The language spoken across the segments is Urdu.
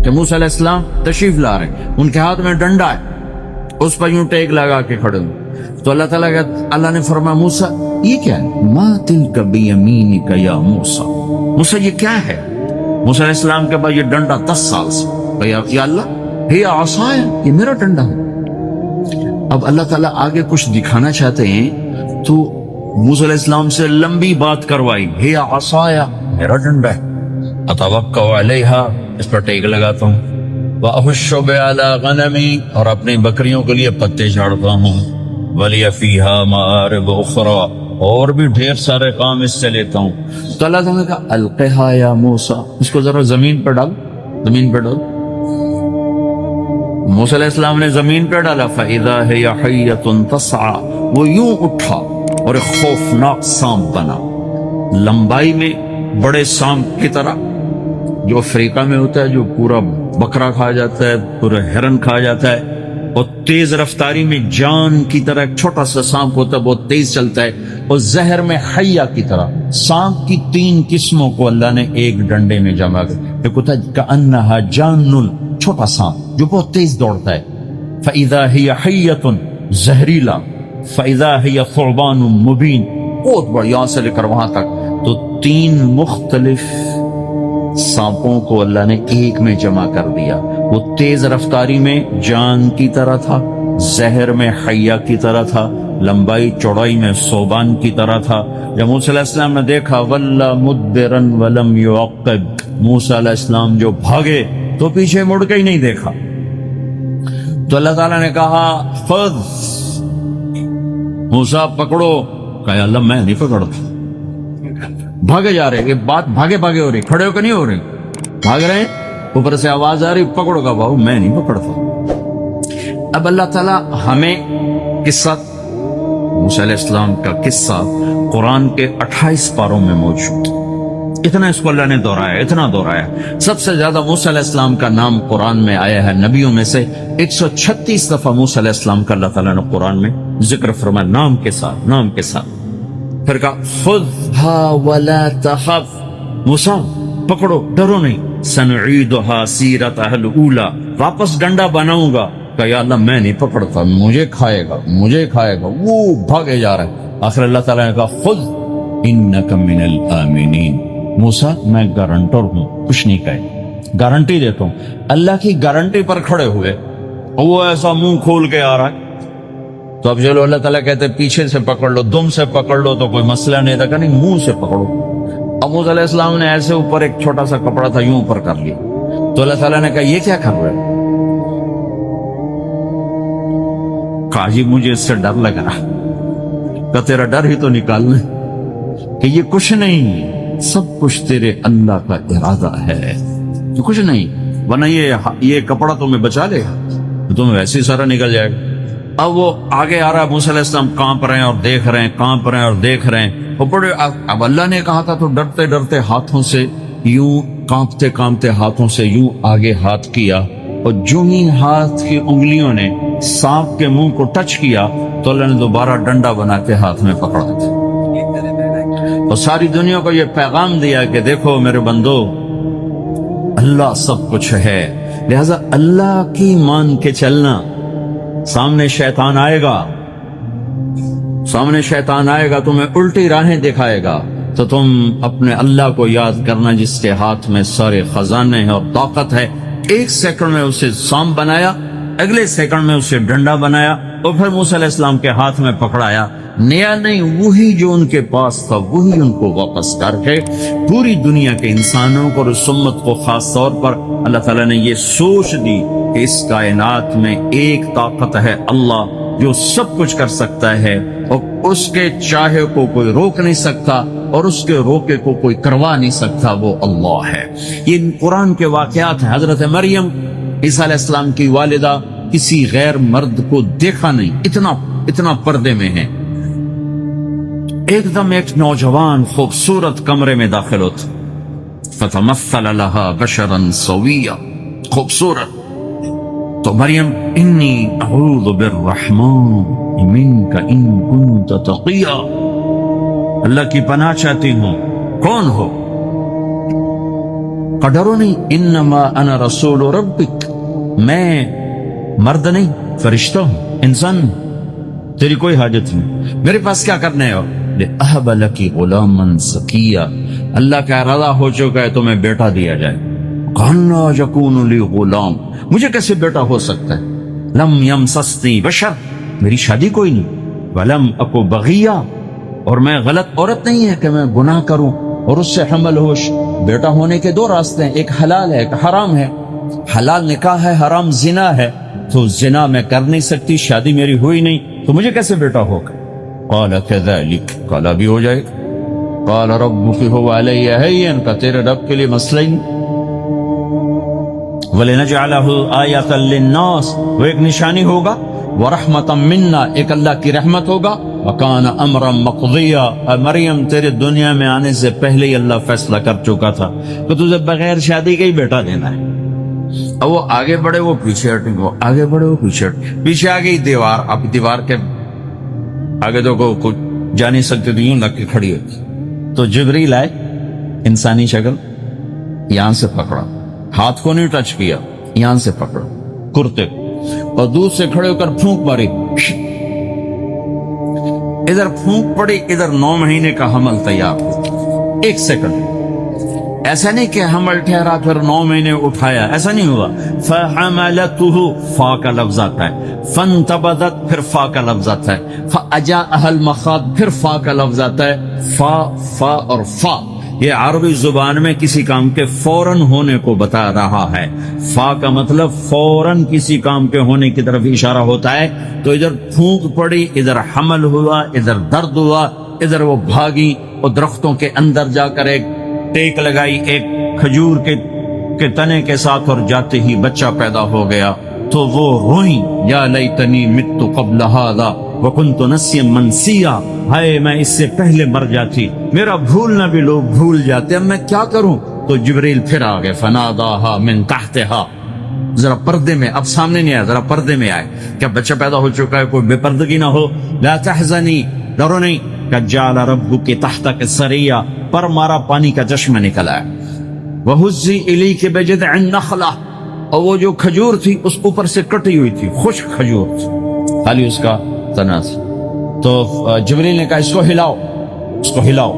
کہ موسیٰ علیہ السلام تشریف لا رہے ہیں، ان کے ہاتھ میں ڈنڈا ہے، اس پر یوں ٹیک لگا کے کھڑے ہوئے، تو اللہ نے فرمایا موسیٰ یہ کیا ہے؟ ما تلک بیمینک یا موسیٰ، موسیٰ یہ کیا ہے؟ موسیٰ علیہ السلام کے بعد یہ ڈنڈا 10 سال سے، یا اللہ یہ عصا ہے، یہ میرا ڈنڈا ہے۔ اب اللہ تعالیٰ آگے کچھ دکھانا چاہتے ہیں تو موسیٰ علیہ السلام سے لمبی بات کروائی، ہے عصایا، میرا ڈنڈا ہے، اتوکل علیہا، اس پر ٹیک لگاتا ہوں، واحش علی غنمی، اور اپنی بکریوں کے لیے پتے جھاڑتا ہوں، ولی فیہا مآرب اخری، اور بھی ڈھیر سارے کام اس سے لیتا ہوں۔ تو اللہ تعالیٰ نے کہا القھا یا موسیٰ، اس کو ذرا زمین پر ڈال، زمین پر ڈال۔ موسیٰ علیہ السلام نے زمین پہ ڈالا، فَإِذَا هِيَ حَيَّةٌ تَسْعَىٰ، وہ یوں اٹھا اور ایک خوفناک سانپ بنا، لمبائی میں بڑے سانپ کی طرح جو افریقہ میں ہوتا ہے، جو پورا بکرا کھا جاتا ہے، پورا ہرن کھا جاتا ہے، اور تیز رفتاری میں جان کی طرح ایک چھوٹا سا سانپ ہوتا ہے، بہت تیز چلتا ہے، اور زہر میں حیہ کی طرح۔ سانپ کی 3 قسموں کو اللہ نے ایک ڈنڈے میں جمع کر، ایک ہوتا ہے کأنہا جان، چھوٹا سانپ جو بہت تیز دوڑتا ہے، فَإِذَا هِيَ حَيَّةٌ زہریلا، فَإِذَا هِيَ ثُعْبَانٌ مُبِينٌ، بہت بڑا، یہاں سے لے کر وہاں تک۔ تو 3 مختلف سانپوں کو اللہ نے ایک میں جمع کر دیا، وہ تیز رفتاری میں جان کی طرح تھا، زہر میں حیہ کی طرح تھا، لمبائی چوڑائی میں ثعبان کی طرح تھا۔ جب موسیٰ علیہ السلام نے دیکھا وَلَّا مُدْبِرًا وَلَمْ يُعَقِّبْ، موسیٰ علیہ السلام جو بھاگے تو پیچھے مڑ کے ہی نہیں دیکھا، تو اللہ تعالیٰ نے کہا خذ موسیٰ، پکڑو۔ کہا اللہ میں نہیں پکڑتا، بھاگے جا رہے، یہ بات بھاگے بھاگے ہو رہی، کھڑے ہو کے نہیں ہو رہی، بھاگ رہے ہیں، اوپر سے آواز آ رہی پکڑو گا، بہو میں نہیں پکڑتا۔ اب اللہ تعالیٰ ہمیں قصہ موسیٰ علیہ السلام کا قصہ قرآن کے 28 پاروں میں موجود، اتنا اس کو اللہ نے دہرایا، اتنا دہرایا۔ سب سے زیادہ موسیٰ علیہ السلام کا نام قرآن میں آیا ہے نبیوں میں سے، 136 دفعہ موسیٰ علیہ السلام کا اللہ تعالیٰ نے قرآن میں ذکر فرمایا، نام کے ساتھ، نام کے ساتھ۔ پھر کہا خذها ولا تخف، موسیٰ پکڑو ڈرو نہیں، سنعیدها سیرتها الاولی، واپس ڈنڈا بناؤں گا۔ کہ یا اللہ میں نہیں پکڑتا، مجھے کھائے گا، مجھے کھائے گا، وہ بھاگے جا رہا ہے۔ آخر اللہ تعالیٰ نے کہا خذ انک من الآمنین، موسیٰ میں گارنٹر ہوں، کچھ نہیں کہے، گارنٹی دیتا ہوں۔ اللہ کی گارنٹی پر کھڑے ہوئے، اور وہ ایسا منہ کھول کے آ رہا ہے، تو اب چلو اللہ تعالیٰ کہتے پیچھے سے پکڑ لو، دم سے پکڑ لو تو کوئی مسئلہ نہیں تھا، کہ نہیں منہ سے پکڑو۔ اب موسیٰ علیہ السلام نے ایسے اوپر ایک چھوٹا سا کپڑا تھا یوں اوپر کر لیا، تو اللہ تعالیٰ نے کہا یہ کیا کر رہے؟ کہا جی مجھے اس سے ڈر لگ رہا، کہ تیرا ڈر ہی تو نکالنا کہ یہ کچھ نہیں، سب کچھ تیرے اللہ کا ارادہ ہے، تو کچھ نہیں، ورنہ یہ کپڑا تمہیں بچا لے گا، تمہیں ویسے ہی سارا نکل جائے گا۔ اب وہ آگے آ رہا ہے، موسیٰ علیہ السلام کانپ رہے ہیں اور دیکھ رہے ہیں، کانپ رہے ہیں اور دیکھ رہے ہیں، اور بڑے اب اللہ نے کہا تھا تو ڈرتے ڈرتے ہاتھوں سے یوں، کانپتے کانپتے ہاتھوں سے یوں آگے ہاتھ کیا، اور جو ہی ہاتھ کی انگلیوں نے سانپ کے منہ کو ٹچ کیا تو اللہ نے دوبارہ ڈنڈا بنا کے ہاتھ میں پکڑا تھا، اور ساری دنیا کو یہ پیغام دیا کہ دیکھو میرے بندو، اللہ سب کچھ ہے، لہذا اللہ کی مان کے چلنا۔ سامنے شیطان آئے گا، سامنے شیطان آئے گا، تمہیں الٹی راہیں دکھائے گا، تو تم اپنے اللہ کو یاد کرنا جس کے ہاتھ میں سارے خزانے ہیں اور طاقت ہے۔ 1 سیکنڈ میں اسے سانپ بنایا، اگلے سیکنڈ میں اسے ڈنڈا بنایا، اور پھر موسیٰ علیہ السلام کے ہاتھ میں پکڑایا، نیا نہیں، وہی جو ان کے پاس تھا وہی ان کو واپس کر کے پوری دنیا کے انسانوں کو اور اس امت کو خاص طور پر اللہ تعالیٰ نے یہ سوچ دی کہ اس کائنات میں ایک طاقت ہے، اللہ، جو سب کچھ کر سکتا ہے، اور اس کے چاہے کو کوئی روک نہیں سکتا اور اس کے روکے کو کوئی کروا نہیں سکتا، وہ اللہ ہے۔ یہ قرآن کے واقعات ہیں۔ حضرت مریم عیسیٰ علیہ السلام کی والدہ کسی غیر مرد کو دیکھا نہیں، اتنا پردے میں ہے۔ ایک دم ایک نوجوان خوبصورت کمرے میں داخل ہوتا، فتمثل لها بشرا سویا، خوبصورت، تو مریم انی اعوذ بالرحمن منک ان کنت تقیا، اللہ کی پناہ چاہتی ہوں، کون ہو؟ کہا ڈرو نہیں، انما انا رسول ربک، میں مرد نہیں فرشتہ ہوں، انسان ہوں، تیری کوئی حاجت نہیں، میرے پاس کیا کرنے ہو؟ لأہب لکی غلاما زکیا، اللہ کا ارادہ ہو چکا ہے تمہیں بیٹا دیا جائے۔ کہنا یکون لی غلام، مجھے کیسے بیٹا ہو سکتا ہے؟ لم یمسسنی بشر، میری شادی کوئی نہیں، ولم اکو بغیا، اور میں غلط عورت نہیں ہے کہ میں گناہ کروں اور اس سے حمل ہوش۔ بیٹا ہونے کے دو راستے ہیں، ایک حلال ہے ایک حرام ہے، حلال نکاح ہے، حرام زنا ہے، تو زنا میں کر نہیں سکتی، شادی میری ہوئی نہیں، تو مجھے کیسے بیٹا ہوگا؟ قال کذالک، قال بھی ہو جائے گا۔ قال ربک هو علی ہین، کا تیرے رب کے لیے مسئلہ ہی نہیں۔ وَلِنَجْعَلَهُ آیَةً لِلنَّاسِ، وہ ایک نشانی ہوگا، وَرَحْمَةً مِنَّا، ایک اللہ کی رحمت ہوگا، وَكَانَ أَمْرًا مَقْضِيًّا، مریم تیرے دنیا میں آنے سے پہلے ہی اللہ فیصلہ کر چکا تھا کہ تجھے بغیر شادی کا ہی بیٹا دینا ہے۔ اب وہ آگے بڑھے وہ پیچھے ہٹیں، وہ آگے بڑھے وہ پیچھے ہٹیں، پیچھے آ گئی دیوار، اب دیوار کے آگے تو کچھ جا نہیں سکتے، تو یوں لگ کے کھڑی ہوتی، تو جبریل آئے، انسانی شکل، یہاں سے پکڑا، ہاتھ کو نہیں ٹچ کیا، یہاں سے پکڑا کرتے، اور دور سے کھڑے ہو کر پھونک ماری، ادھر پھونک پڑی، ادھر 9 مہینے کا حمل تیار ہو، 1 سیکنڈ، ایسا نہیں کہ حمل ٹھہرا پھر 9 مہینے اٹھایا، ایسا نہیں ہوا۔ فَحَمَلَتُهُ، فا کا لفظ آتا ہے، فَانْتَبَذَتْ، پھر فا کا لفظ آتا ہے، فَأَجَاءَهَا الْمَخَاضُ، پھر فا کا لفظ آتا ہے، فا اور فا، یہ عربی زبان میں کسی کام کے فوراً ہونے کو بتا رہا ہے۔ فا کا مطلب فوراً کسی کام کے ہونے کی طرف اشارہ ہوتا ہے، تو ادھر پھونک پڑی، ادھر حمل ہوا، ادھر درد ہوا، ادھر وہ بھاگی اور درختوں کے اندر جا کر ایک ٹیک لگائی ایک کھجور کے تنے کے ساتھ، اور جاتے ہی بچہ پیدا ہو گیا، تو وہ روئیں، یا لیتنی مت قبل ھذا وکنت نسیا منسیا، ہائے میں اس سے پہلے مر جاتی، میرا بھولنا بھی لوگ بھول جاتے، اب میں کیا کروں؟ تو جبریل پھر آ گئے، فناداھا من تحتھا، ذرا پردے میں، اب سامنے نہیں آیا، ذرا پردے میں آئے، کیا بچہ پیدا ہو چکا ہے، کوئی بے پردگی نہ ہو، لا تحزنی، ڈرو نہیں، قد جعل ربک تحتک سریا، پر مارا پانی کا چشمہ نکلا ہے، وہزی الیک بجذع النخلہ، اور وہ جو کھجور تھی اس اوپر سے کٹی ہوئی تھی، خشک کھجور تھی، خالی اس کا تنا تھا، تو جبریل نے کہا اس کو ہلاؤ، اس کو ہلاؤ،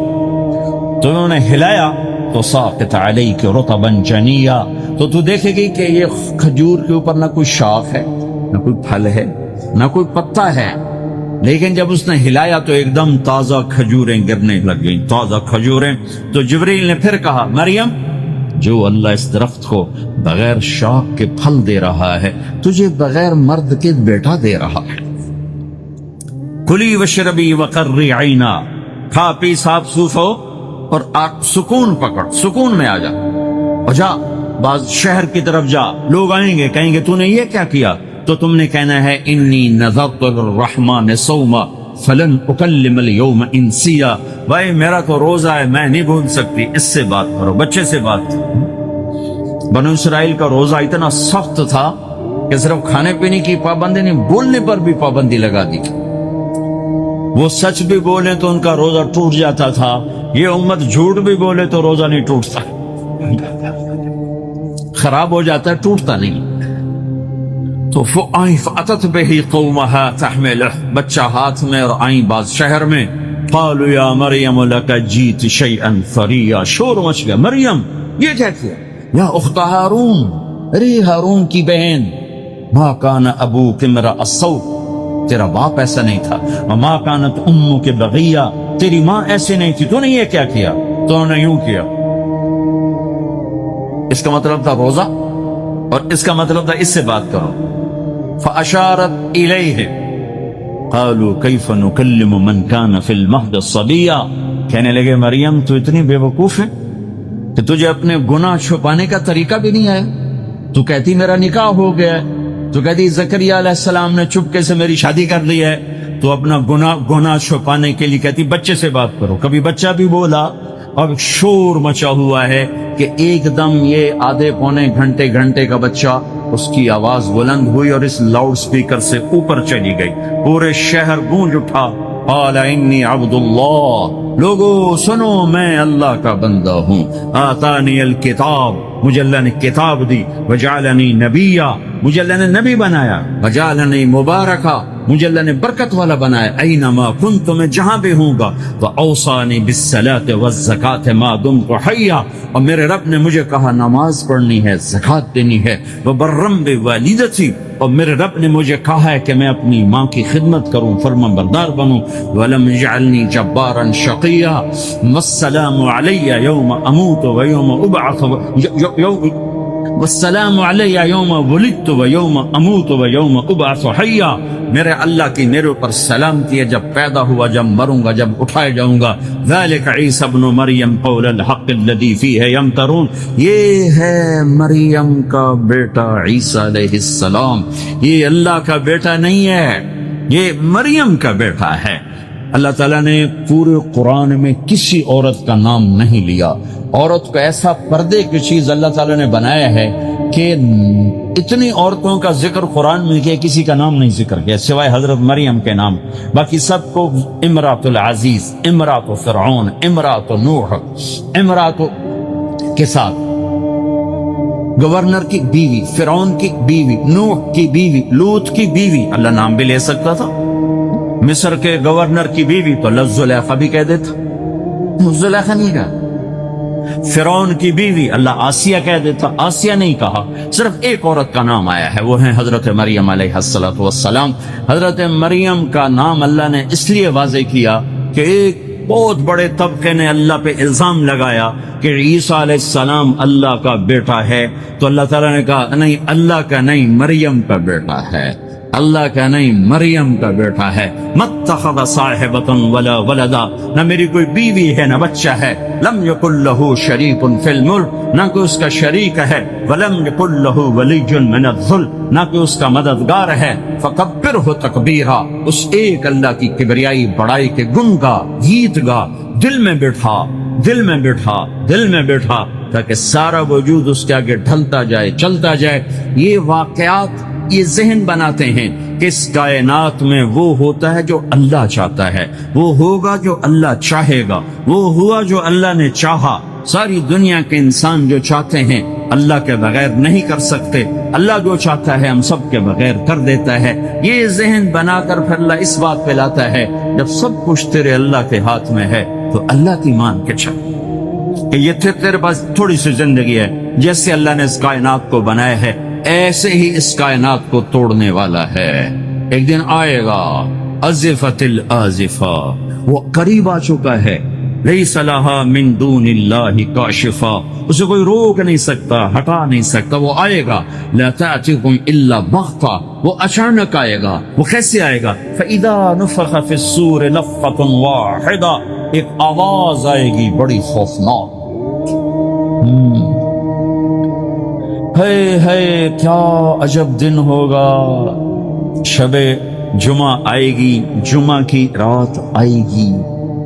تو انہوں نے ہلایا، تو ساقط علیک رطبا جنیا، تو تو دیکھے گی کہ یہ کھجور کے اوپر نہ کوئی شاخ ہے، نہ کوئی پھل ہے، نہ کوئی پتا ہے، لیکن جب اس نے ہلایا تو ایک دم تازہ کھجوریں گرنے لگ گئیں، تازہ کھجوریں۔ تو جبریل نے پھر کہا مریم، جو اللہ اس درخت کو بغیر شاخ کے پھل دے رہا ہے، تجھے بغیر مرد کے بیٹا دے رہا ہے، کلی وشربی وقرری عینا، کھا پی صاف صوف ہو اور سکون پکڑ، سکون میں آ جا، اور جا بعض شہر کی طرف جا، لوگ آئیں گے کہیں گے تو نے یہ کیا کیا، تو تم نے کہنا ہے انی نذرت للرحمن صوما فلن اکلم اليوم انسیا، بھائی میرا تو روزہ ہے، میں نہیں بھول سکتی، اس سے بات کرو، بچے سے بات کرو۔ بنو اسرائیل کا روزہ اتنا سخت تھا کہ صرف کھانے پینے کی پابندی نہیں، بولنے پر بھی پابندی لگا دی، وہ سچ بھی بولے تو ان کا روزہ ٹوٹ جاتا تھا، یہ امت جھوٹ بھی بولے تو روزہ نہیں ٹوٹتا، خراب ہو جاتا ہے، ٹوٹتا نہیں۔ تو فَأَتَتْ بِهِ قَوْمَهَا تَحْمِلُهُ، بچہ ہاتھ میں، اور آئیں بعض شہر میں، قَالُوا يَا مَرْيَمُ لَكَ جِئْتِ شَيْئًا فَرِيًّا، شور مچ گیا، مریم یہ کیا کیا، یا اخت ہارون، ارے ہارون کی بہن، مَا كَانَ أَبُوكِ امْرَأَ سَوْءٍ، تیرا باپ ایسا نہیں تھا، وَمَا كَانَتْ أُمُّكِ بَغِيًّا، تیری ماں ایسے نہیں تھی، تو نے یہ کیا کیا، تو انہوں نے یوں کیا۔ اس کا مطلب تھا روزہ، اور اس کا مطلب تھا اس سے بات کرو۔ فَأَشَارَتْ إِلَيْهِ قَالُوا كَيْفَ نُكَلِّمُ مَنْ كَانَ فِي الْمَهْدِ صَبِيًّا، کہنے لگے مریم تو اتنی بے وقوف ہے کہ تجھے اپنے گناہ چھپانے کا طریقہ بھی نہیں آیا، تو کہتی میرا نکاح ہو گیا ہے، تو کہتی زکریا علیہ السلام نے چپکے سے میری شادی کر لی ہے، تو اپنا گناہ چھپانے کے لیے کہتی بچے سے بات کرو، کبھی بچہ بھی بولا، اب شور مچا ہوا ہے کہ ایک دم یہ آدھے پونے گھنٹے کا بچہ، اس کی آواز بلند ہوئی اور اس لاؤڈ سپیکر سے اوپر چلی گئی، پورے شہر گونج اٹھا، قال انی عبد اللہ، لوگو سنو میں اللہ کا بندہ ہوں، آتانی الکتاب، مجھے اللہ نے کتاب دی، وجعلنی نبیا، مجھے اللہ نے نبی بنایا، وجعلنی مبارکا، مجھے اللہ نے برکت والا بنایا، اینما کنت، میں جہاں بھی ہوں گا، تو اوصانی بالصلاۃ والزکاۃ ما دمت حیا، اور میرے رب نے مجھے کہا نماز پڑھنی ہے، زکات دینی ہے، وبرم بوالدتی، اور میرے رب نے مجھے کہا ہے کہ میں اپنی ماں کی خدمت کروں، فرما بردار بنوں، ولم یجعلنی جبارا شقیا، والسلام علی یوم اموت ویوم ابعث والسلام علی یوم ولدت ویوم اموت ویوم ابعث حیا، میرے اللہ کی میرے اوپر سلامتی ہے، جب پیدا ہوا، جب مروں گا، جب اٹھائے جاؤں گا، ذالک عیسی ابن مریم قول الحق الذی فیہ یمترون، یہ ہے مریم کا بیٹا عیسیٰ علیہ السلام، یہ اللہ کا بیٹا نہیں ہے، یہ مریم کا بیٹا ہے۔ اللہ تعالیٰ نے پورے قرآن میں کسی عورت کا نام نہیں لیا، عورت کو ایسا پردے کی چیز اللہ تعالیٰ نے بنایا ہے کہ اتنی عورتوں کا ذکر قرآن میں کیا، کسی کا نام نہیں ذکر کیا سوائے حضرت مریم کے نام، باقی سب کو امرات العزیز، امرات فرعون، امرات نوح، امرات کے ساتھ گورنر کی بیوی، فرعون کی بیوی، نوح کی بیوی، لوط کی بیوی، اللہ نام بھی لے سکتا تھا، مصر کے گورنر کی بیوی تو زلیخا بھی کہہ دیتا، زلیخا نہیں کہا، فرعون کی بیوی اللہ آسیہ کہہ دیتا، آسیہ نہیں کہا، صرف ایک عورت کا نام آیا ہے، وہ ہے حضرت مریم علیہ السلام۔ حضرت مریم کا نام اللہ نے اس لیے واضح کیا کہ ایک بہت بڑے طبقے نے اللہ پہ الزام لگایا کہ عیسیٰ علیہ السلام اللہ کا بیٹا ہے، تو اللہ تعالیٰ نے کہا نہیں، اللہ کا نہیں، مریم کا بیٹا ہے، اللہ کا نہیں، مریم کا بیٹا ہے۔ متخذ صاحبۃ ولا ولدا، نہ میری کوئی بیوی ہے نہ بچہ ہے، لم یکن لہ شریک فی الملک، نہ کوئی اس کا شریک ہے، ولم یکن لہ ولی من الذل، نہ کوئی اس کا مددگار ہے، فکبرہ تکبیرا، اس ایک اللہ کی کبریائی بڑائی کے گن گا، گیت گا، دل میں بٹھا، دل میں بٹھا، دل میں بٹھا، تاکہ سارا وجود اس کے آگے ڈھلتا جائے، چلتا جائے۔ یہ واقعات یہ ذہن بناتے ہیں کہ اس کائنات میں وہ ہوتا ہے جو اللہ چاہتا ہے، وہ ہوگا جو اللہ چاہے گا، وہ ہوا جو اللہ نے چاہا۔ ساری دنیا کے انسان جو چاہتے ہیں اللہ کے بغیر نہیں کر سکتے، اللہ جو چاہتا ہے ہم سب کے بغیر کر دیتا ہے۔ یہ ذہن بنا کر پھر اللہ اس بات پہ لاتا ہے جب سب کچھ تیرے اللہ کے ہاتھ میں ہے تو اللہ کی مان کے چل کہ یہ تیرے پاس تھوڑی سی زندگی ہے، جیسے اللہ نے اس کائنات کو بنایا ہے ایسے ہی اس کائنات کو توڑنے والا ہے، ایک دن آئے گا۔ ازفت الازفہ، وہ قریب آ چکا ہے، لیس لہا من دون اللہ کاشفہ، اسے کوئی روک نہیں سکتا، ہٹا نہیں سکتا، وہ آئے گا۔ لا تأتیکم الا بغتہ، وہ اچانک آئے گا۔ وہ کیسے آئے گا؟ فإذا نفخ فی الصور نفخۃ واحدہ، ایک آواز آئے گی بڑی خوفناک۔ ہے کیا عجب دن ہوگا، شب جمعہ آئے گی، جمعہ کی رات آئے گی،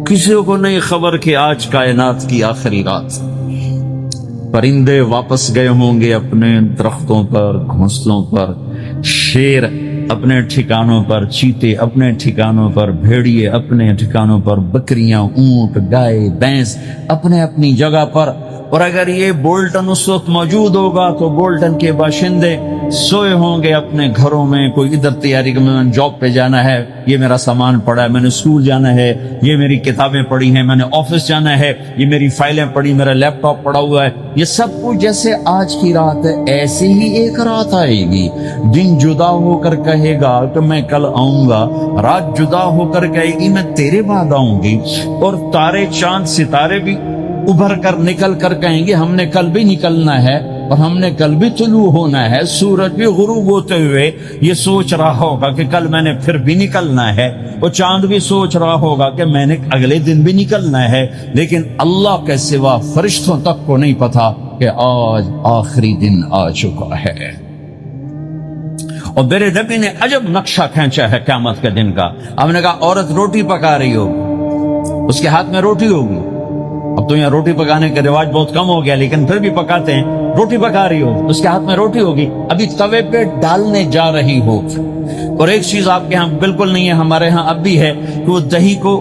کسی کو نہیں خبر کہ آج کائنات کی آخری رات۔ پرندے واپس گئے ہوں گے اپنے درختوں پر، گھونسلوں پر، شیر اپنے ٹھکانوں پر، چیتے اپنے ٹھکانوں پر، بھیڑیے اپنے ٹھکانوں پر، بکریاں، اونٹ، گائے، بھینس اپنے اپنی جگہ پر۔ اور اگر یہ بولٹن اس وقت موجود ہوگا تو بولٹن کے باشندے سوئے ہوں گے اپنے گھروں میں، کوئی ادھر تیاری کہ میں نے جاب پہ جانا ہے، یہ میرا سامان پڑا ہے، میں نے اسکول جانا ہے، یہ میری کتابیں پڑھی ہیں، میں نے آفس جانا ہے، یہ میری فائلیں پڑھی، میرا لیپ ٹاپ پڑا ہوا ہے۔ یہ سب کچھ جیسے آج کی رات ہے ایسے ہی ایک رات آئے گی۔ دن جدا ہو کر کہے گا کہ میں کل آؤں گا، رات جدا ہو کر کہے گی میں تیرے بعد آؤں گی، اور تارے چاند ستارے بھی ابھر کر نکل کر کہیں گے ہم نے کل بھی نکلنا ہے اور ہم نے کل بھی طلوع ہونا ہے۔ سورج بھی غروب ہوتے ہوئے یہ سوچ رہا ہوگا کہ کل میں نے پھر بھی نکلنا ہے، اور چاند بھی سوچ رہا ہوگا کہ میں نے اگلے دن بھی نکلنا ہے، لیکن اللہ کے سوا فرشتوں تک کو نہیں پتا کہ آج آخری دن آ چکا ہے۔ اور میرے نبی نے عجب نقشہ کھینچا ہے قیامت کے دن کا۔ ہم نے کہا عورت روٹی پکا رہی ہوگی، اس کے ہاتھ میں روٹی ہوگی۔ اب تو یہاں روٹی پکانے کا رواج بہت کم ہو گیا، لیکن پھر بھی پکاتے ہیں۔ روٹی پکا رہی ہو، اس کے ہاتھ میں روٹی ہوگی، ابھی توے پہ ڈالنے جا رہی ہو۔ اور ایک چیز آپ کے ہاں بالکل نہیں ہے، ہمارے ہاں اب بھی ہے کہ وہ دہی کو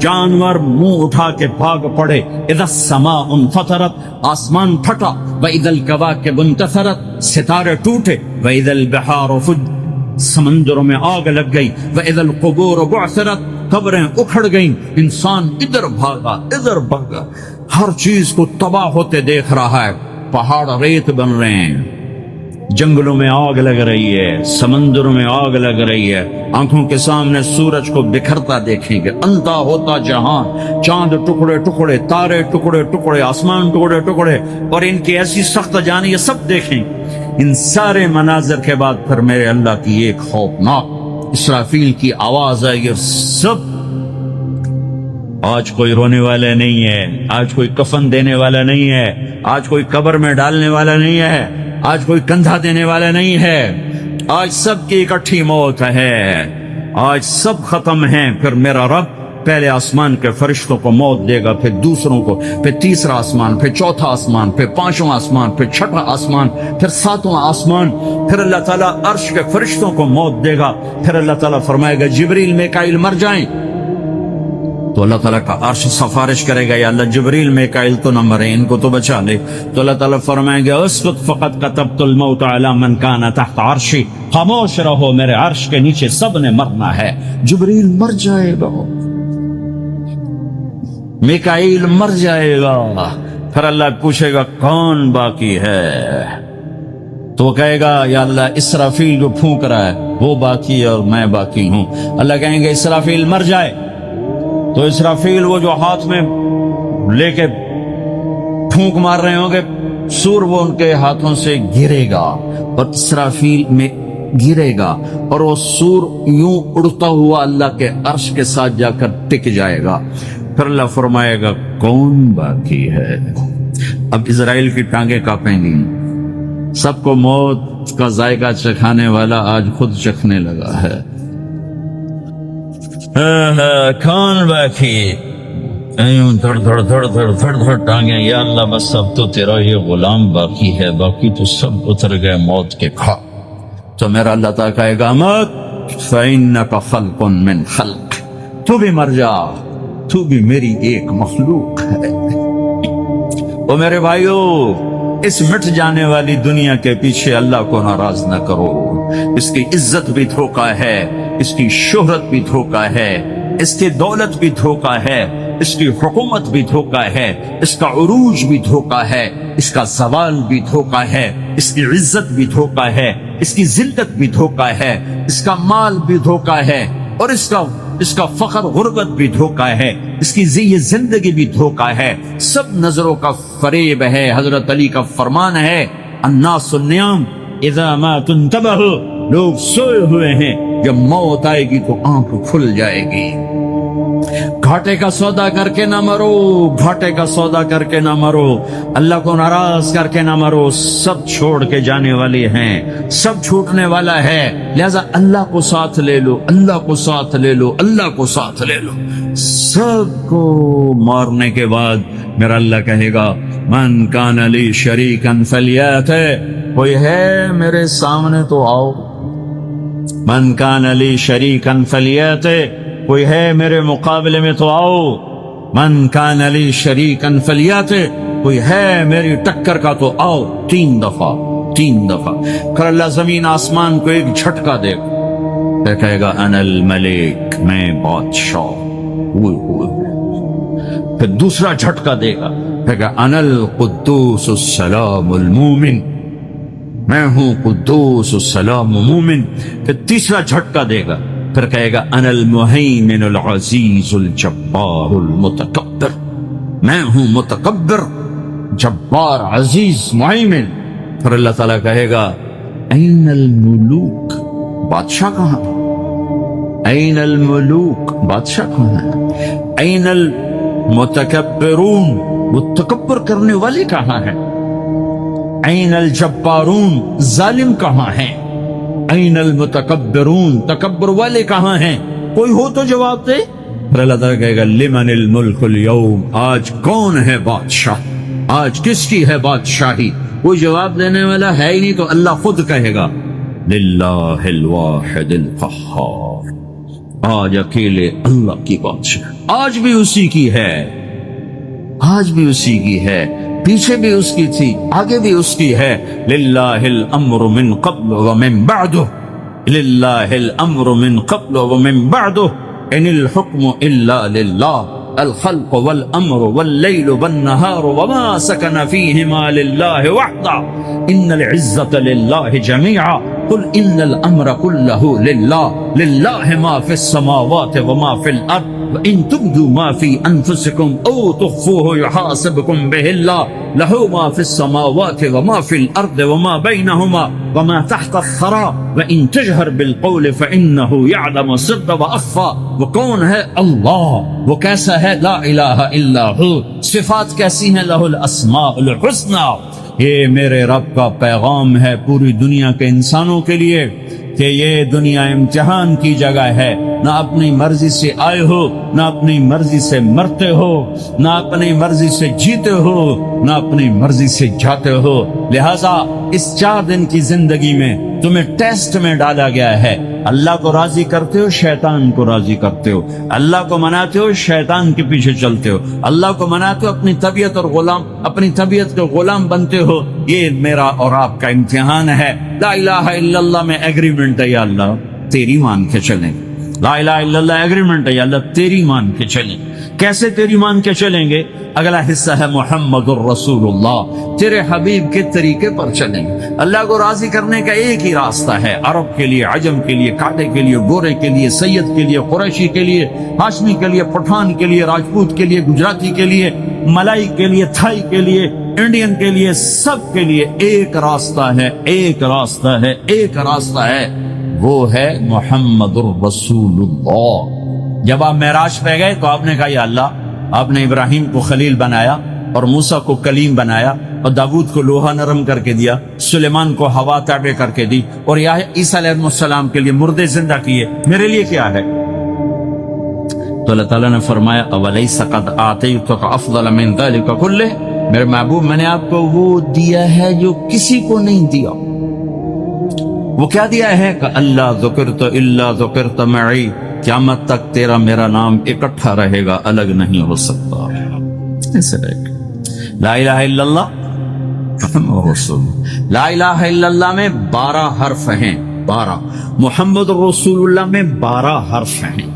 جانور منہ اٹھا کے بھاگ پڑے. اذا السماء انفطرت, آسمان پھٹا. واذا الكواكب انتثرت, ستارے ٹوٹے. واذا البحار فجرت, سمندروں میں آگ لگ گئی. واذا القبور بعثرت, قبریں اکھڑ گئیں. انسان ادھر بھاگا ادھر بھاگا, ہر چیز کو تباہ ہوتے دیکھ رہا ہے. پہاڑ ریت بن رہے ہیں, جنگلوں میں آگ لگ رہی ہے, سمندروں میں آگ لگ رہی ہے. آنکھوں کے سامنے سورج کو بکھرتا دیکھیں گے, اندھا ہوتا جہان, چاند ٹکڑے ٹکڑے, تارے ٹکڑے ٹکڑے, آسمان ٹکڑے ٹکڑے, اور ان کی ایسی سخت جانی, یہ سب دیکھیں. ان سارے مناظر کے بعد پھر میرے اللہ کی ایک خوفناک اسرافیل کی آواز آئے گی. سب آج کوئی رونے والا نہیں ہے, آج کوئی کفن دینے والا نہیں ہے, آج کوئی قبر میں ڈالنے والا نہیں ہے, آج کوئی کندھا دینے والا نہیں ہے. آج سب کی اکٹھی موت ہے, آج سب ختم ہیں. پھر میرا رب پہلے آسمان کے فرشتوں کو موت دے گا, پھر دوسروں کو, پھر تیسرا آسمان, پھر چوتھا آسمان, پھر پانچواں آسمان, پھر چھٹا آسمان, پھر ساتواں آسمان. پھر اللہ تعالیٰ عرش کے فرشتوں کو موت دے گا. پھر اللہ تعالیٰ فرمائے گا جبریل میکائیل مر جائیں, تو اللہ تعالیٰ کا عرش سفارش کرے گا, یا اللہ جبریل میکائیل تو نہ مرے, ان کو تو بچا لے. تو اللہ تعالیٰ فرمائیں گے اسکت فقط کتبت الموت علی من کان تحت عرشی, خاموش رہو, میرے عرش کے نیچے سب نے مرنا ہے. جبریل مر جائے گا, میکائیل مر جائے گا. پھر اللہ پوچھے گا کون باقی ہے, تو وہ کہے گا یا اللہ اسرافیل جو پھونک رہا ہے وہ باقی ہے اور میں باقی ہوں. اللہ کہیں گے اسرافیل مر جائے, تو اسرافیل وہ جو ہاتھ میں لے کے پھونک مار رہے ہوں گے, سور وہ ان کے ہاتھوں سے گرے گا اور اسرافیل میں گرے گا, اور وہ سور یوں اڑتا ہوا اللہ کے عرش کے ساتھ جا کر ٹک جائے گا. پھر اللہ فرمائے گا کون باقی ہے. اب اسرائیل کی ٹانگیں کانپیں گی. سب کو موت کا ذائقہ چکھانے والا آج خود چکھنے لگا ہے. کون باقی, دھڑ دھڑ دھڑ دھڑ دھڑ دھڑ ٹانگیں, یا اللہ بس اب تو تیرا یہ غلام باقی ہے, باقی تو سب اتر گئے موت کے کھا. تو میرا اللہ تعالیٰ کہے گا مت فَإِنَّكَ خَلْقٌ مِّنْ خَلْقِ, تو بھی مر جا, تو بھی میری ایک مخلوق ہے. او میرے بھائیو, اس مٹ جانے والی دنیا کے پیچھے اللہ کو ناراض نہ کرو. اس کی عزت بھی دھوکہ ہے, اس کی شہرت بھی دھوکہ ہے, اس کی دولت بھی دھوکہ ہے, اس کی حکومت بھی دھوکہ ہے, اس کا عروج بھی دھوکہ ہے, اس کا زوال بھی دھوکہ ہے, اس کی عزت بھی دھوکہ ہے, اس کی ذلت بھی دھوکہ ہے, اس کا مال بھی دھوکہ ہے, اور اس کا فخر غربت بھی دھوکہ ہے, اس کی زندگی بھی دھوکہ ہے. سب نظروں کا فریب ہے. حضرت علی کا فرمان ہے الناس النیام اذا ما تنتبہوا, لوگ سوئے ہوئے ہیں, جب موت آئے گی تو آنکھ کھل جائے گی. گھاٹے کا سودا کر کے نہ مرو, گھاٹے کا سودا کر کے نہ مرو, اللہ کو ناراض کر کے نہ مرو. سب چھوڑ کے جانے والے ہیں, سب چھوٹنے والا ہے, لہذا اللہ کو ساتھ لے لو, اللہ کو ساتھ لے لو, اللہ کو ساتھ لے لو. سب کو مارنے کے بعد میرا اللہ کہے گا من کان لی شریکن فلیات, کوئی ہے میرے سامنے تو آؤ. من کان لی شریکن فلیات, کوئی ہے میرے مقابلے میں تو آؤ. من کان لی شریکن فلیات, کوئی ہے میری ٹکر کا تو آؤ. 3 دفعہ 3 دفعہ. پھر اللہ زمین آسمان کو ایک جھٹکا دے گا, کہے گا انا الملک, میں بادشاہ. پھر دوسرا جھٹکا دے گا, کہے گا انا القدوس السلام المومن, میں ہوں قدوس السلام مومن. پھر تیسرا جھٹکا دے گا, پھر کہے گا انا المہیمن العزیز الجبار المتکبر, میں ہوں متکبر, جبار, عزیز, مہیمن. پھر اللہ تعالیٰ کہے گا این الملوک, بادشاہ کہاں؟ این الملوک, بادشاہ کہاں ہے؟ این المتکبرون, وہ تکبر کرنے والے کہاں ہیں؟ این الجبارون, ظالم کہاں ہیں؟ این المتکبرون, تکبر والے کہاں ہیں؟ کوئی ہو تو جواب دے. پھر اللہ تعالیٰ کہے گا لمن الملک اليوم, آج کون ہے بادشاہ, آج کس کی ہے بادشاہی؟ کوئی جواب دینے والا ہے ہی نہیں, تو اللہ خود کہے گا للہ الواحد القہار, آج اکیلے اللہ کی بادشاہ، آج بھی اسی کی ہے، آج بھی اسی کی ہے، پیچھے بھی اس کی تھی، آگے بھی اس کی ہے۔ للہ الامر من قبل ومن بعدہ، للہ الامر من قبل ومن بعدہ، ان الحکم الا للہ، الخلق والامر واللیل والنہار وما سکن فیہما للہ وحدہ، ان العزت للہ جميعا، قل ان الامر كله للہ، للہ ما فی السماوات وما فی الارض، وَإِن تُبْدُوا مَا فِي أَنفُسِكُمْ أَوْ تُخْفُوهُ يُحَاسِبْكُم بِهِ اللَّهُ لَهُ مَا فِي السَّمَاوَاتِ وَمَا فِي الْأَرْضِ وَمَا بَيْنَهُمَا وَمَا تَحْتَ الثَّرَى وَإِن تَجْهَرْ بِالْقَوْلِ فَإِنَّهُ يَعْلَمُ السِّرَّ وَأَخْفَى۔ وہ کون ہے؟ اللہ۔ وہ کیسا ہے؟ لا الہ الا ہو۔ صفات کیسی ہیں؟ لہ الاسماء الحسنی۔ یہ میرے رب کا پیغام ہے پوری دنیا کے انسانوں کے لیے کہ یہ دنیا امتحان کی جگہ ہے، نہ اپنی مرضی سے آئے ہو، نہ اپنی مرضی سے مرتے ہو، نہ اپنی مرضی سے جیتے ہو، نہ اپنی مرضی سے جاتے ہو۔ لہذا اس 4 دن کی زندگی میں تمہیں ٹیسٹ میں ڈالا گیا ہے۔ اللہ کو راضی کرتے ہو، شیطان کو راضی کرتے ہو، اللہ کو مناتے ہو، شیطان کے پیچھے چلتے ہو، اللہ کو مناتے ہو، اپنی طبیعت اور غلام، اپنی طبیعت کے غلام بنتے ہو۔ یہ میرا اور آپ کا امتحان ہے۔ لا الہ الا اللہ میں ایگریمنٹ ہے، یا اللہ تیری مان کے چلیں۔ لا الہ الا اللہ ایگریمنٹ ہے، یا اللہ تیری مان کے چلیں۔ کیسے تیری مان کے چلیں گے؟ اگلا حصہ ہے محمد الرسول اللہ، تیرے حبیب کے طریقے پر چلیں گے۔ اللہ کو راضی کرنے کا ایک ہی راستہ ہے، عرب کے لیے، عجم کے لیے، کالے کے لیے، گورے کے لیے، سید کے لیے، قریشی کے لیے، ہاشمی کے لیے، پٹھان کے لیے، راجپوت کے لیے، گجراتی کے لیے، ملائی کے لیے، تھائی کے لیے، انڈین کے لیے، سب کے لیے ایک راستہ ہے، ایک راستہ ہے، ایک راستہ ہے، وہ ہے محمد الرسول اللہ۔ جب آپ معراج پہ گئے تو آپ نے کہا یا اللہ، آپ نے ابراہیم کو خلیل بنایا اور موسیٰ کو کلیم بنایا اور داؤد کو لوہا نرم کر کے دیا، سلیمان کو ہوا تابع کر کے دی، اور عیسیٰ علیہ السلام کے لیے مردے زندہ کیے، میرے لیے کیا ہے؟ تو اللہ تعالیٰ نے فرمایا اولیس قد آتیتک افضل من ذلک کلہ، میرے محبوب میں نے آپ کو وہ دیا ہے جو کسی کو نہیں دیا۔ وہ کیا دیا ہے؟ کہ اللہ ذکرت الا ذکرت معی، قیامت تک تیرا میرا نام اکٹھا رہے گا، الگ نہیں ہو سکتا۔ ایسے رہے گا۔ لا الہ الا اللہ محمد رسول اللہ۔ لا الہ الا اللہ میں 12 حرف ہیں، 12۔ محمد رسول اللہ میں 12 حرف ہیں۔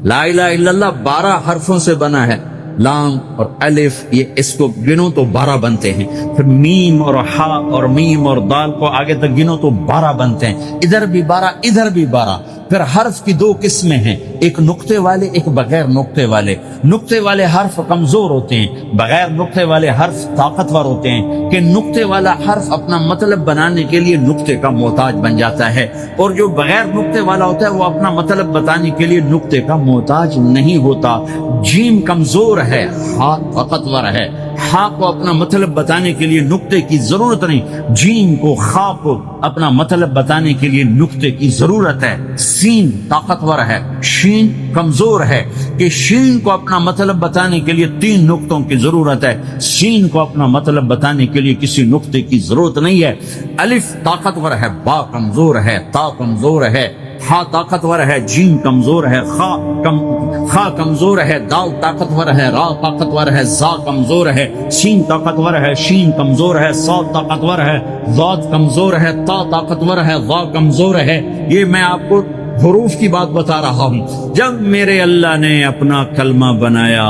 لا الہ الا اللہ 12 حرفوں سے بنا ہے، لام اور الف، یہ اس کو گنو تو 12 بنتے ہیں، پھر میم اور ہا اور میم اور دال کو آگے تک گنو تو 12 بنتے ہیں، ادھر بھی 12 ادھر بھی 12۔ پھر حرف کی 2 قسمیں ہیں، ایک نقطے والے، ایک بغیر نقطے والے۔ نقطے والے حرف کمزور ہوتے ہیں، بغیر نقطے والے حرف طاقتور ہوتے ہیں، کہ نقطے والا حرف اپنا مطلب بنانے کے لیے نقطے کا محتاج بن جاتا ہے، اور جو بغیر نقطے والا ہوتا ہے وہ اپنا مطلب بتانے کے لیے نقطے کا محتاج نہیں ہوتا۔ جیم کمزور ہے، ہا طاقتور ہے، ہا کو اپنا مطلب بتانے کے لیے نقطے کی ضرورت نہیں، جیم کو، خا کو اپنا مطلب بتانے کے لیے نقطے کی ضرورت ہے۔ سین طاقتور ہے، شین کمزور ہے، کہ شین کو اپنا مطلب بتانے کے لیے 3 نقطوں کی ضرورت ہے، سین کو اپنا مطلب بتانے کے لیے کسی نقطے کی ضرورت نہیں ہے۔ الف طاقتور ہے، با کمزور ہے، تا کمزور ہے، ہا طاقتور ہے، جیم کمزور ہے، خا کمزور ہے، دال طاقتور ہے، را طاقتور ہے، زا کمزور ہے، سین طاقتور ہے، شین کمزور ہے، صاد طاقتور ہے، ضاد کمزور ہے، تا طاقتور ہے، ضا کمزور ہے۔ یہ میں آپ کو حروف کی بات بتا رہا ہوں۔ جب میرے اللہ نے اپنا کلمہ بنایا،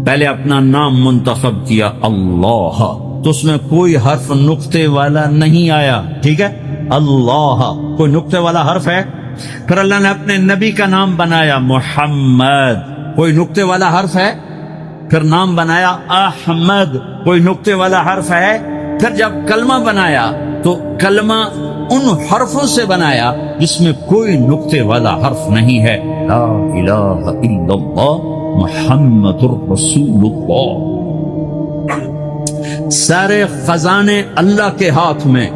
پہلے اپنا نام منتخب کیا اللہ، تو اس میں کوئی حرف نقطے والا نہیں آیا، ٹھیک ہے؟ اللہ کوئی نقطے والا حرف ہے؟ پھر اللہ نے اپنے نبی کا نام بنایا محمد، کوئی نقطے والا حرف ہے؟ پھر نام بنایا احمد، کوئی نقطے والا حرف ہے؟ پھر جب کلمہ بنایا تو کلمہ ان حرفوں سے بنایا جس میں کوئی نقطے والا حرف نہیں ہے۔ لا الہ الا اللہ محمد الرسول اللہ۔ سارے خزانے اللہ کے ہاتھ میں،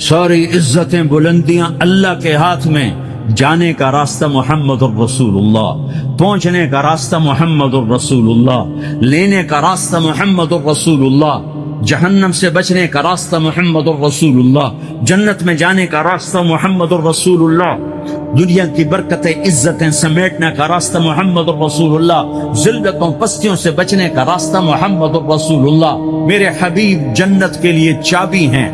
ساری عزتیں بلندیاں اللہ کے ہاتھ میں، جانے کا راستہ محمد الرسول اللہ، پہنچنے کا راستہ محمد الرسول اللہ، لینے کا راستہ محمد الرسول اللہ، جہنم سے بچنے کا راستہ محمد الرسول اللہ، جنت میں جانے کا راستہ محمد الرسول اللہ۔ دنیا کی برکتیں عزتیں سمیٹنے کا راستہ محمد رسول اللہ، ذلتوں پستیوں سے بچنے کا راستہ محمد رسول اللہ۔ میرے حبیب جنت کے لیے چابی ہیں،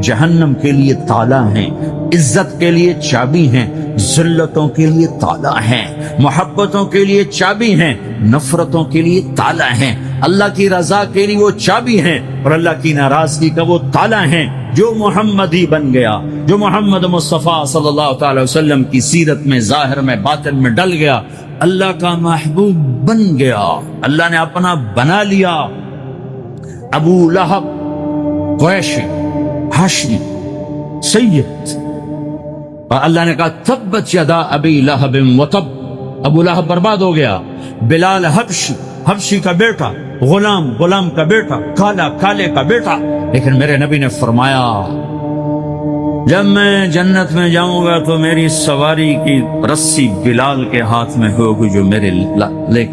جہنم کے لیے تالا ہیں، عزت کے لیے چابی ہیں، ذلتوں کے لیے تالا ہیں، محبتوں کے لیے چابی ہیں، نفرتوں کے لیے تالا ہیں، اللہ کی رضا کے لیے وہ چابی ہیں اور اللہ کی ناراضگی کا وہ تالا ہیں۔ جو محمدی بن گیا، جو محمد مصطفیٰ صلی اللہ تعالی وسلم کی سیرت میں، ظاہر میں، باطن میں ڈل گیا، اللہ کا محبوب بن گیا، اللہ نے اپنا بنا لیا۔ ابو لہب قریشی ہاشمی سید، اور اللہ نے کہا تبت یدا ابی لہب وتب، ابو لہب برباد ہو گیا۔ بلال حبشی کا بیٹا، غلام کا بیٹا، کالے کا بیٹا، لیکن میرے نبی نے فرمایا جب میں جنت میں جاؤں گا تو میری سواری کی رسی بلال کے ہاتھ میں ہوگی، جو میرے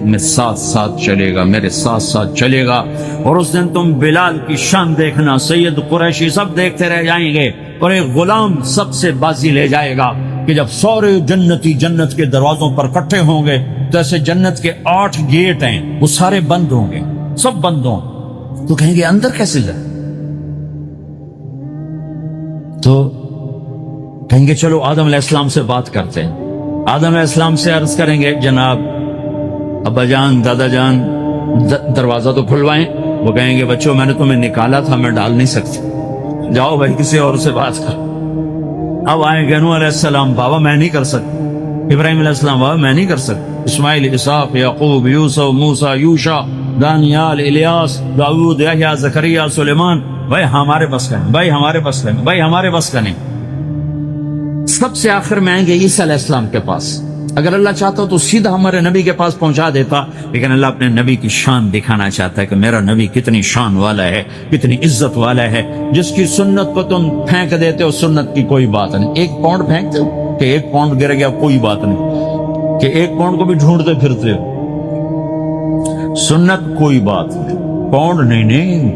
میں ساتھ ساتھ چلے گا، میرے ساتھ ساتھ چلے گا، اور اس دن تم بلال کی شان دیکھنا، سید قریشی سب دیکھتے رہ جائیں گے، اور ایک غلام سب سے بازی لے جائے گا کہ جب سارے جنتی جنت کے دروازوں پر اکٹھے ہوں گے تو ایسے جنت کے 8 گیٹ ہیں، وہ سارے بند ہوں گے، سب بند ہوں، تو کہیں گے اندر کیسے جائے؟ تو کہیں گے چلو آدم علیہ السلام سے بات کرتے ہیں، آدم علیہ السلام سے عرض کریں گے جناب ابا جان، دادا جان، دروازہ تو کھلوائیں۔ وہ کہیں گے بچوں میں نے تمہیں نکالا تھا، میں ڈال نہیں سکتی، جاؤ بھائی کسی اور سے بات کر۔ اب آئیں گے نوح علیہ السلام، بابا میں نہیں کر سکتا، ابراہیم علیہ السلام، بابا میں نہیں کر سکتا، اسماعیل، اسحاق، یعقوب، یوسف، موسیٰ، یوشع، دانیال، الیاس، داؤد، یحییٰ، زکریا، سلیمان، بھائی ہمارے بس کا نہیں، بھائی ہمارے بس کا نہیں، بھائی ہمارے بس کا نہیں۔ سب سے آخر میں آئیں گے عیسیٰ علیہ السلام کے پاس۔ اگر اللہ چاہتا تو سیدھا ہمارے نبی کے پاس پہنچا دیتا، لیکن اللہ اپنے نبی کی شان دکھانا چاہتا ہے کہ میرا نبی کتنی شان والا ہے، کتنی عزت والا ہے، جس کی سنت کو تم پھینک دیتے ہو، سنت کی کوئی بات نہیں۔ 1 پاؤنڈ پھینکتے ہو کہ 1 پاؤنڈ گر گیا، کوئی بات نہیں، کہ 1 پاؤنڈ کو بھی ڈھونڈتے پھرتے ہو، سنت کوئی بات نہیں، پاؤنڈ نہیں۔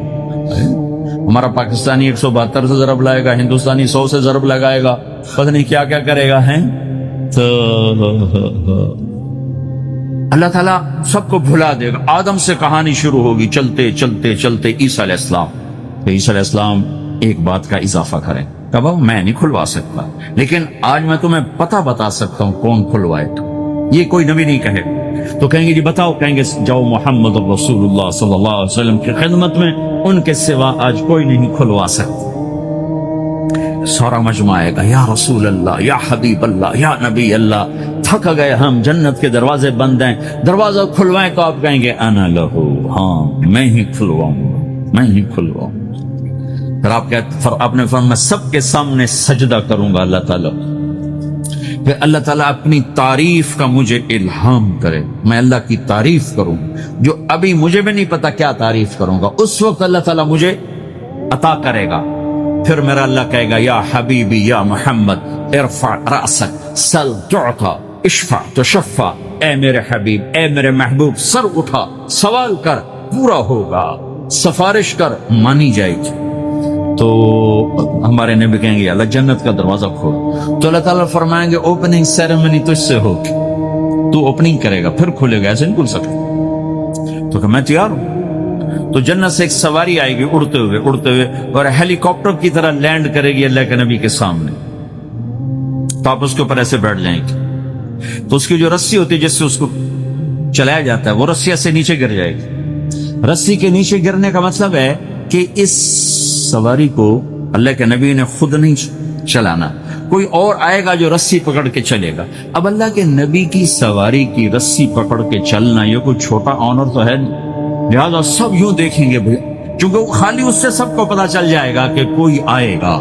ہمارا پاکستانی 172 سے ضرب لائے گا، ہندوستانی 100 سے ضرب لگائے گا، پتہ نہیں کیا کیا کرے گا، ہیں تو اللہ تعالیٰ سب کو بھلا دے گا۔ آدم سے کہانی شروع ہوگی، چلتے چلتے چلتے عیسیٰ علیہ السلام، تو عیسیٰ علیہ السلام ایک بات کا اضافہ کریں، کہا میں نہیں کھلوا سکتا، لیکن آج میں تمہیں پتہ بتا سکتا ہوں کون کھلوائے، یہ کوئی نبی نہیں کہے۔ تو کہیں گے جی بتاؤ، کہیں گے جاؤ محمد رسول اللہ صلی اللہ علیہ وسلم کی خدمت میں، ان کے سوا آج کوئی نہیں کھلوا سکتا۔ سارا مجمع آئے گا، یا رسول اللہ، یا حبیب اللہ، یا نبی اللہ، تھک گئے ہم، جنت کے دروازے بند ہیں، دروازہ کھلوائیں، تو آپ کہیں گے انا لہو، ہاں میں ہی کھلواؤں، میں ہی کھلواؤں۔ پھر آپ نے فرمایا میں سب کے سامنے سجدہ کروں گا اللہ تعالیٰ، پھر اللہ تعالیٰ اپنی تعریف کا مجھے الہام کرے، میں اللہ کی تعریف کروں، جو ابھی مجھے بھی نہیں پتا کیا تعریف کروں گا، اس وقت اللہ تعالیٰ مجھے عطا کرے گا۔ پھر میرا اللہ کہے گا یا حبیبی یا محمد ارفع رأسک سل تعطا اشفع تشفع، اے میرے حبیب، اے میرے محبوب، سر اٹھا، سوال کر، پورا ہوگا، سفارش کر، مانی جائے گی۔ تو ہمارے نبی کہیں گے اللہ جنت کا دروازہ کھول، تو اللہ تعالیٰ فرمائیں گے اوپننگ سیریمنی تجھ سے ہوگی، تو اوپننگ کرے گا، پھر کھولے گا، ایسے نہیں کھل سکتا۔ تو کہ میں تیار ہوں۔ تو جنت سے ایک سواری آئے گی اڑتے ہوئے اور ہیلی کاپٹر کی طرح لینڈ کرے گی اللہ کے نبی کے سامنے، تو آپ اس کے اوپر ایسے بیٹھ جائیں گے، تو اس کی جو رسی ہوتی ہے جس سے اس کو چلایا جاتا ہے، وہ رسی سے نیچے گر جائے گی۔ رسی کے نیچے گرنے کا مطلب ہے کہ اس سواری کو اللہ کے نبی نے خود نہیں چلانا، کوئی اور آئے گا جو رسی پکڑ کے چلے گا۔ اب اللہ کے نبی کی سواری کی رسی پکڑ کے چلنا یہ کوئی چھوٹا آنر تو ہے نہیں، لہذا سب یوں دیکھیں گے چونکہ وہ خالی اس سے سب کو پتا چل جائے گا کہ کوئی آئے گا،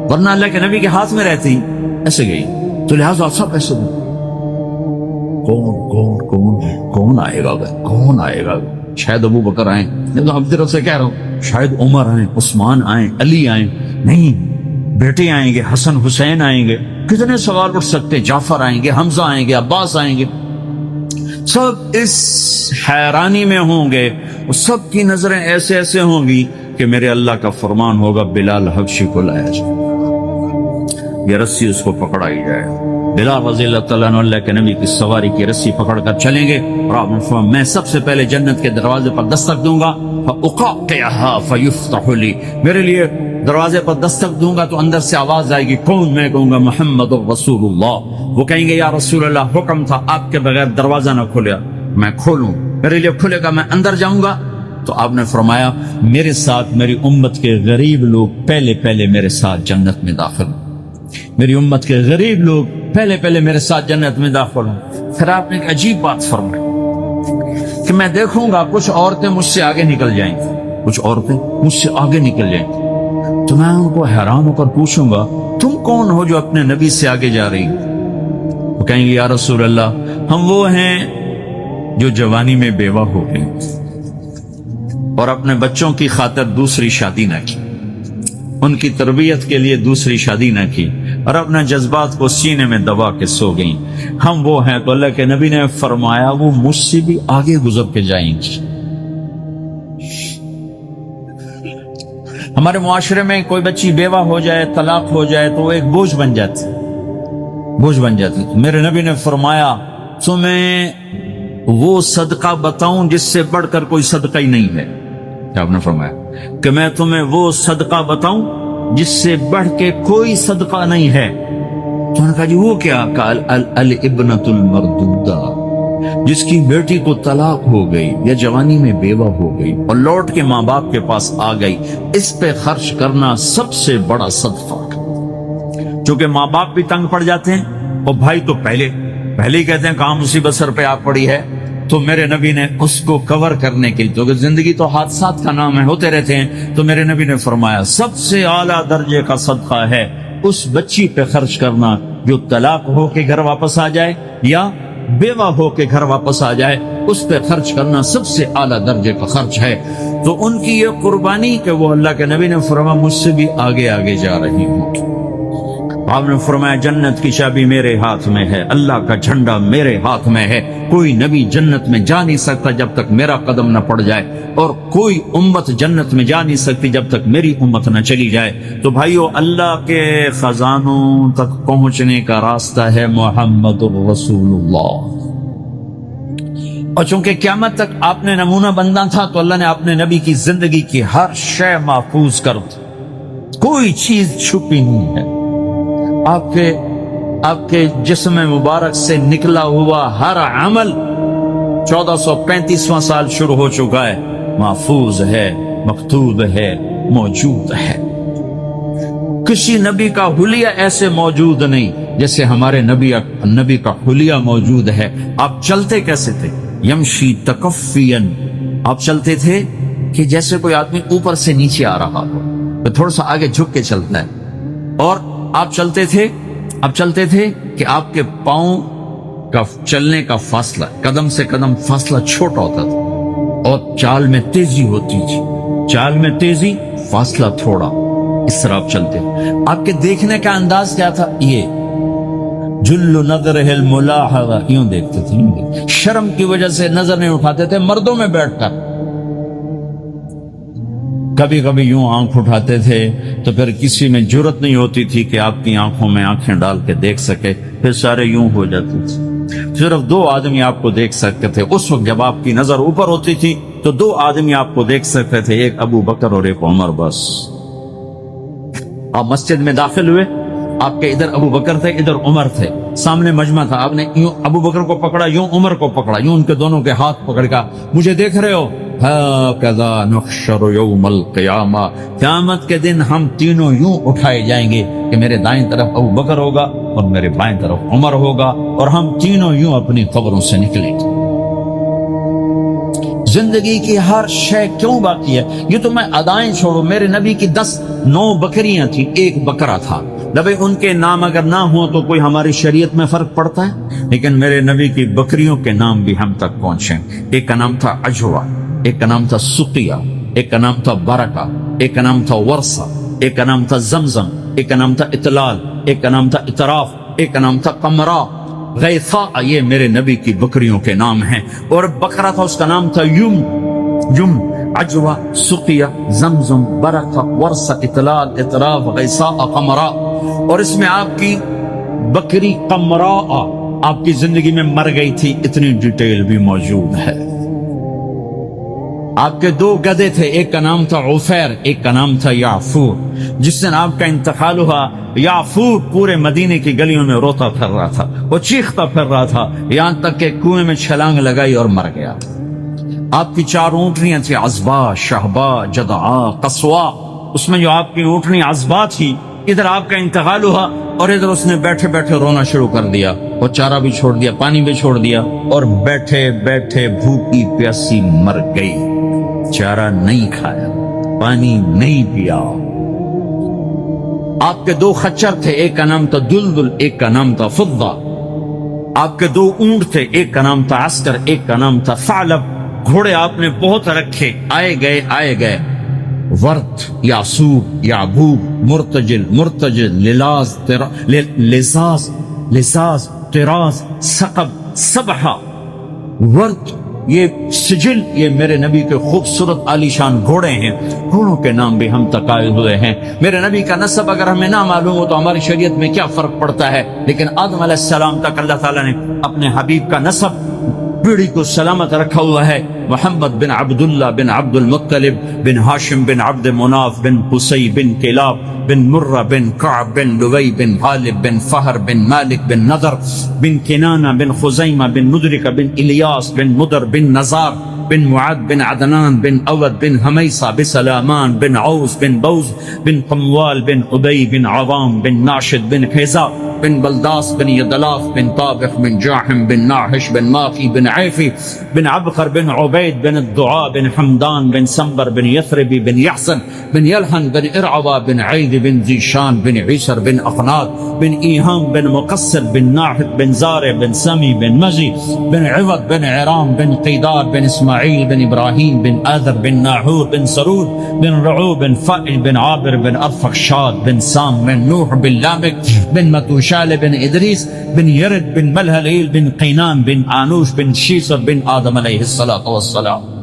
ورنہ اللہ کے نبی کے ہاتھ میں رہتی ایسے گئی، تو لہذا سب ایسے کون آئے گا، کون آئے گا، شاید ابو بکر آئیں، ہم طرف سے کہہ رہا ہوں شاید عمر آئیں، عثمان آئیں، علی آئیں، نہیں بیٹے آئیں گے، حسن حسین آئیں گے، کتنے سوال اٹھ سکتے، جعفر آئیں گے، حمزہ آئیں گے، عباس آئیں گے، سب اس حیرانی میں ہوں گے، اور سب کی نظریں ایسے ایسے ہوں گی کہ میرے اللہ کا فرمان ہوگا بلال حبشی کو لایا جائے، یہ رسی اس کو پکڑائی جائے، بلال رضی اللہ تعالیٰ عنہ اللہ کے نبی کی سواری کی رسی پکڑ کر چلیں گے اور آپ نے فرمایا میں سب سے پہلے جنت کے دروازے پر دستک دوں گا فَأُقَاطِعَهَا فَيُفْتَحُ لِي، میرے لیے دروازے پر دستک دوں گا تو اندر سے آواز آئے گی، کون؟ میں کہوں گا محمد رسول اللہ۔ وہ کہیں گے یا رسول اللہ حکم تھا آپ کے بغیر دروازہ نہ کھولیا، میں کھولوں، میرے لیے کھلے گا، میں اندر جاؤں گا۔ تو آپ نے فرمایا میرے ساتھ میری امت کے غریب لوگ پہلے میرے ساتھ جنت میں داخل ہوں، میری امت کے غریب لوگ پہلے میرے ساتھ جنت میں داخل ہوں۔ پھر آپ نے ایک عجیب بات فرمائی کہ میں دیکھوں گا کچھ عورتیں مجھ سے آگے نکل جائیں گی، کچھ عورتیں مجھ سے آگے نکل جائیں گی، تو میں ان کو حیران ہو کر پوچھوں گا تم کون ہو جو اپنے نبی سے آگے جا رہی؟ وہ کہیں گے یا رسول اللہ ہم وہ ہیں جو جوانی میں بیوہ ہو گئے اور اپنے بچوں کی خاطر دوسری شادی نہ کی، ان کی تربیت کے لیے دوسری شادی نہ کی اور اپنا جذبات کو سینے میں دبا کے سو گئیں، ہم وہ ہیں۔ تو اللہ کے نبی نے فرمایا وہ مجھ سے بھی آگے گزر کے جائیں گی۔ ہمارے معاشرے میں کوئی بچی بیوہ ہو جائے، طلاق ہو جائے تو وہ ایک بوجھ بن جاتی۔ میرے نبی نے فرمایا تمہیں وہ صدقہ بتاؤں جس سے بڑھ کر کوئی صدقہ ہی نہیں ہے؟ کیا آپ نے فرمایا کہ میں تمہیں وہ صدقہ بتاؤں جس سے بڑھ کے کوئی صدقہ نہیں ہے؟ تو انہوں نے کہا جی وہ کیا؟ قال الابنۃ المردودہ، جس کی بیٹی کو طلاق ہو گئی یا جوانی میں بیوہ ہو گئی اور لوٹ کے ماں باپ کے پاس آ گئی، اس پہ خرچ کرنا سب سے بڑا صدقہ۔ چونکہ ماں باپ بھی تنگ پڑ جاتے ہیں اور بھائی تو پہلے ہی کہتے ہیں کہاں مصیبت سر پہ آ پڑی ہے، تو میرے نبی نے اس کو کور کرنے کے لیے، کیونکہ زندگی تو حادثات کا نام ہے، ہوتے رہتے ہیں، تو میرے نبی نے فرمایا سب سے اعلیٰ درجے کا صدقہ ہے اس بچی پہ خرچ کرنا جو طلاق ہو کے گھر واپس آ جائے یا بیوہ ہو کے گھر واپس آ جائے، اس پہ خرچ کرنا سب سے اعلیٰ درجے کا خرچ ہے۔ تو ان کی یہ قربانی کہ وہ اللہ کے نبی نے فرمایا مجھ سے بھی آگے جا رہی ہوں۔ آپ نے فرمایا جنت کی چابی میرے ہاتھ میں ہے، اللہ کا جھنڈا میرے ہاتھ میں ہے، کوئی نبی جنت میں جا نہیں سکتا جب تک میرا قدم نہ پڑ جائے، اور کوئی امت جنت میں جا نہیں سکتی جب تک میری امت نہ چلی جائے۔ تو بھائیو اللہ کے خزانوں تک پہنچنے کا راستہ ہے محمد رسول اللہ، اور چونکہ قیامت تک آپ نے نمونہ بننا تھا تو اللہ نے اپنے نبی کی زندگی کی ہر شے محفوظ کر دی، کوئی چیز چھپی نہیں ہے۔ آپ کے جسم مبارک سے نکلا ہوا ہر عمل 1435واں سال شروع ہو چکا ہے، محفوظ ہے، مکتوب ہے، موجود ہے۔ کسی نبی کا حلیہ ایسے موجود نہیں جیسے ہمارے نبی کا حلیہ موجود ہے۔ آپ چلتے کیسے تھے؟ یمشی تکفین، آپ چلتے تھے کہ جیسے کوئی آدمی اوپر سے نیچے آ رہا ہو، تو تھوڑا سا آگے جھک کے چلتا ہے، اور آپ چلتے تھے کہ آپ کے پاؤں کا چلنے کا فاصلہ، قدم سے قدم فاصلہ چھوٹا ہوتا تھا، اور چال میں تیزی ہوتی تھی، چال میں تیزی، فاصلہ تھوڑا، اس طرح آپ چلتے۔ آپ کے دیکھنے کا انداز کیا تھا؟ یہ جل نظرہ الملاحظہ، یوں دیکھتے تھے، شرم کی وجہ سے نظر نہیں اٹھاتے تھے مردوں میں بیٹھ کر، کبھی کبھی یوں آنکھ اٹھاتے تھے تو پھر کسی میں جرت نہیں ہوتی تھی کہ آپ کی آنکھوں میں آنکھیں ڈال کے دیکھ سکے، پھر سارے یوں ہو جاتے تھے، صرف 2 آدمی آپ کو دیکھ سکتے تھے اس وقت جب آپ کی نظر اوپر ہوتی تھی، تو 2 آدمی آپ کو دیکھ سکتے تھے، ایک ابو بکر اور ایک عمر، بس۔ آپ مسجد میں داخل ہوئے، آپ کے ادھر ابو بکر تھے، ادھر عمر تھے، سامنے مجمع تھا، آپ نے یوں ابو بکر کو پکڑا، یوں عمر کو پکڑا، یوں ان کے دونوں کے ہاتھ پکڑ کر مجھے دیکھ رہے ہو؟ ہَكَذَا نُحْشَرُ يَوْمَ الْقِيَامَةِ، قیامت کے دن ہم تینوں یوں اٹھائے جائیں گے کہ میرے دائیں طرف ابو بکر ہوگا اور میرے بائیں طرف عمر ہوگا، اور ہم تینوں یوں اپنی قبروں سے نکلیں گے۔ زندگی کی ہر شے کیوں باقی ہے؟ یہ تو میں ادائیں چھوڑو، میرے نبی کی 9 بکریاں تھیں، 1 بکرا تھا، نبی ان کے نام اگر نہ ہوں تو کوئی ہماری شریعت میں فرق پڑتا ہے؟ لیکن میرے نبی کی بکریوں کے نام بھی ہم تک پہنچے۔ ایک کا نام تھا عجوہ، ایک کا نام تھا سقیہ، ایک کا نام تھا برکہ، ایک کا نام تھا ورثہ، ایک کا نام تھا زمزم، ایک کا نام تھا اطلال، ایک کا نام تھا اطراف، ایک کا نام تھا قمرا، غیثا، یہ میرے نبی کی بکریوں کے نام ہیں۔ اور بکرا تھا، اس کا نام تھا یم، عجوہ، سقیہ، زمزم، برکہ، ورثہ، اطلال، اطراف، غیثا، قمرا۔ اور اس میں آپ کی بکری قمراء آپ کی زندگی میں مر گئی تھی، اتنی ڈیٹیل بھی موجود ہے. آپ کے 2 گدھے تھے، ایک کا نام تھا عفیر، ایک کا نام تھا یعفور. جس دن آپ کا انتقال ہوا، یعفور پورے مدینے کی گلیوں میں روتا پھر رہا تھا، وہ چیختا پھر رہا تھا، یہاں تک کہ کنویں میں چھلانگ لگائی اور مر گیا. آپ کی 4 اونٹنیاں تھیں، عزبا، شہبا، جدعا، قصوا. اس میں جو آپ کی اونٹنی عزبا تھی، ادھر آپ کا انتقال ہوا اور ادھر اس نے بیٹھے بیٹھے رونا شروع کر دیا. وہ چارہ بھی چھوڑ دیا، پانی بھی چھوڑ دیا، اور بیٹھے بیٹھے بھوکی پیاسی مر گئی. چارہ نہیں کھایا، پانی نہیں پیا. آپ کے 2 خچر تھے، ایک کا نام تھا دلدل، ایک کا نام تھا فضہ. آپ کے 2 اونٹ تھے، ایک کا نام تھا عسکر، ایک کا نام تھا ثعلب. گھوڑے آپ نے بہت رکھے، آئے گئے. ورد، یاسور، یعبوب، مرتجل، لزاز، طراز، ثقب، سبحہ. ورد یہ سجل، یہ میرے نبی کے خوبصورت عالیشان گھوڑے ہیں. گھوڑوں کے نام بھی ہم تک آئے ہوئے ہیں. میرے نبی کا نسب اگر ہمیں نہ معلوم ہو تو ہماری شریعت میں کیا فرق پڑتا ہے؟ لیکن آدم علیہ السلام تک اللہ تعالیٰ نے اپنے حبیب کا نسب پیڑھی کو سلامت رکھا ہوا ہے. محمد بن عبداللہ بن عبد المطلب بن ہاشم بن عبد مناف بن قصی بن کلاب بن مرہ بن کعب بن لوی بن غالب بن فہر بن مالک بن نضر بن کنانہ بن خزیمہ بن مدرکہ بن الیاس بن مدر بن نزار بن معد بن عدنان بن اود بن حمیصہ بن سلامان بن عوس بن بوز بن قموال بن عبی بن عوام بن ناشد بن حیزہ بن بلداس بن یدلاف بن طابق بن جاحم بن ناحش بن ماقی بن عیفی بن عبقر بن عبید بن الدعاء بن حمدان بن سنبر بن یثربی بن یحسن بن یلحن بن ارعوا بن عید بن ذیشان بن عیسر بن اقناد بن ایہام بن مقصر بن ناحد بن زارع بن سمی بن مزی بن عوض بن عرام بن قیدار بن اسماعیل بن ابراہیم بن آذر بن ناحور بن سرود بن رعو بن فائل بن عابر بن ارفخشاد بن سام بن نوح بن لامک بن متوشال بن ادریس بن یرد بن ملہلیل بن قینان بن آنوش بن شیسر بن آدم علیہ الصلاۃ والسلام.